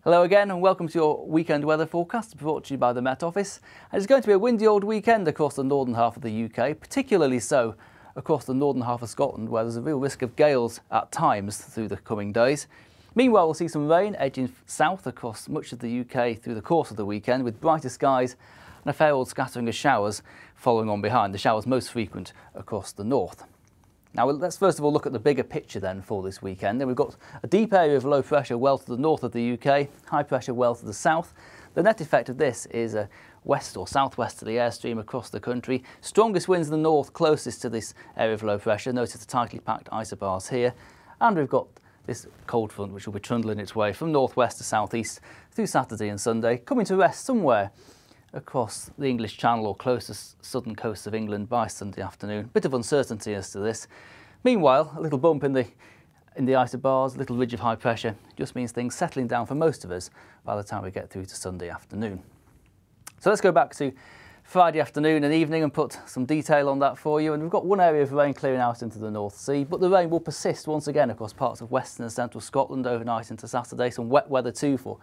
Hello again and welcome to your weekend weather forecast brought to you by the Met Office. And it's going to be a windy old weekend across the northern half of the UK, particularly so across the northern half of Scotland where there's a real risk of gales at times through the coming days. Meanwhile, we'll see some rain edging south across much of the UK through the course of the weekend with brighter skies and a fair old scattering of showers following on behind, the showers most frequent across the north. Now let's first of all look at the bigger picture then for this weekend. Then we've got a deep area of low pressure well to the north of the UK, high pressure well to the south. The net effect of this is a west or southwesterly airstream across the country. Strongest winds in the north closest to this area of low pressure. Notice the tightly packed isobars here. And we've got this cold front which will be trundling its way from northwest to southeast through Saturday and Sunday, coming to rest somewhere across the English Channel or closest southern coast of England by Sunday afternoon. Bit of uncertainty as to this. Meanwhile, a little bump in the isobars, a little ridge of high pressure, just means things settling down for most of us by the time we get through to Sunday afternoon. So let's go back to Friday afternoon and evening and put some detail on that for you. And we've got one area of rain clearing out into the North Sea, but the rain will persist once again across parts of western and central Scotland overnight into Saturday. Some wet weather too for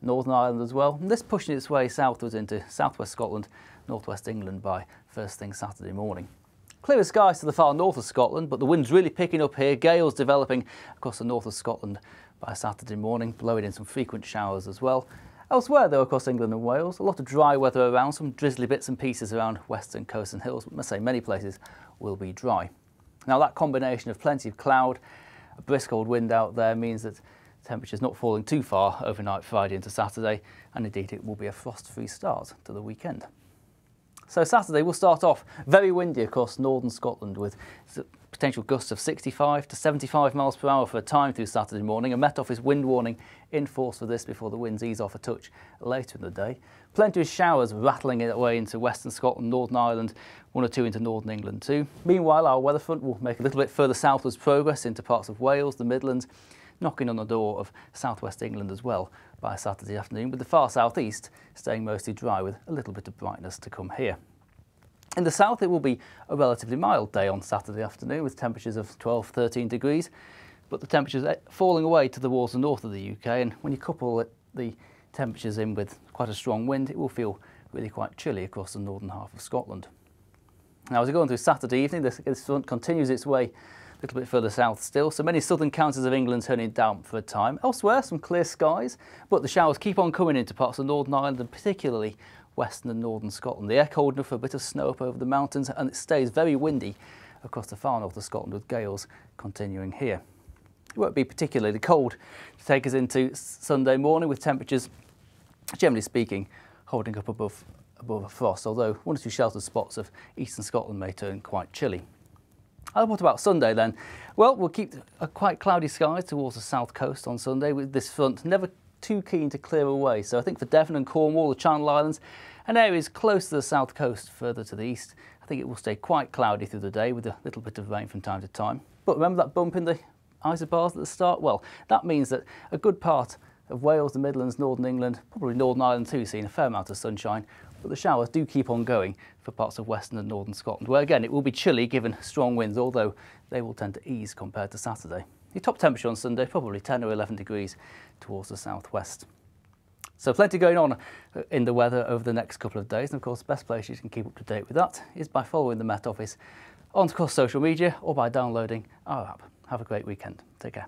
Northern Ireland as well, and this pushing its way southwards into southwest Scotland, northwest England by first thing Saturday morning. Clearer skies to the far north of Scotland, but the wind's really picking up here, gales developing across the north of Scotland by Saturday morning, blowing in some frequent showers as well. Elsewhere though across England and Wales, a lot of dry weather around, some drizzly bits and pieces around western coasts and hills, but I must say many places will be dry. Now that combination of plenty of cloud, a brisk old wind out there means that temperatures not falling too far overnight Friday into Saturday, and indeed it will be a frost-free start to the weekend. So Saturday will start off very windy across northern Scotland with potential gusts of 65 to 75 miles per hour for a time through Saturday morning. A Met Office wind warning in force for this before the winds ease off a touch later in the day. Plenty of showers rattling it away into western Scotland, Northern Ireland, one or two into northern England too. Meanwhile, our weather front will make a little bit further southwards progress into parts of Wales, the Midlands, knocking on the door of southwest England as well by Saturday afternoon, with the far southeast staying mostly dry with a little bit of brightness to come here. In the south it will be a relatively mild day on Saturday afternoon with temperatures of 12-13 degrees, but the temperatures falling away towards the north of the UK, and when you couple the temperatures in with quite a strong wind, it will feel really quite chilly across the northern half of Scotland. Now as we go on through Saturday evening, this front continues its way a little bit further south still, so many southern counties of England turning damp for a time. Elsewhere, some clear skies, but the showers keep on coming into parts of Northern Ireland and particularly western and northern Scotland. The air cold enough for a bit of snow up over the mountains, and it stays very windy across the far north of Scotland with gales continuing here. It won't be particularly cold to take us into Sunday morning with temperatures, generally speaking, holding up above a frost, although one or two sheltered spots of eastern Scotland may turn quite chilly. What about Sunday then? Well, we'll keep quite cloudy skies towards the south coast on Sunday with this front never too keen to clear away. So I think for Devon and Cornwall, the Channel Islands and areas close to the south coast further to the east, I think it will stay quite cloudy through the day with a little bit of rain from time to time. But remember that bump in the isobars at the start? Well, that means that a good part of Wales, the Midlands, Northern England, probably Northern Ireland too, seeing a fair amount of sunshine, but the showers do keep on going for parts of western and northern Scotland, where again it will be chilly given strong winds, although they will tend to ease compared to Saturday. Your top temperature on Sunday, probably 10 or 11 degrees towards the southwest. So plenty going on in the weather over the next couple of days, and of course the best place you can keep up to date with that is by following the Met Office on social media or by downloading our app. Have a great weekend. Take care.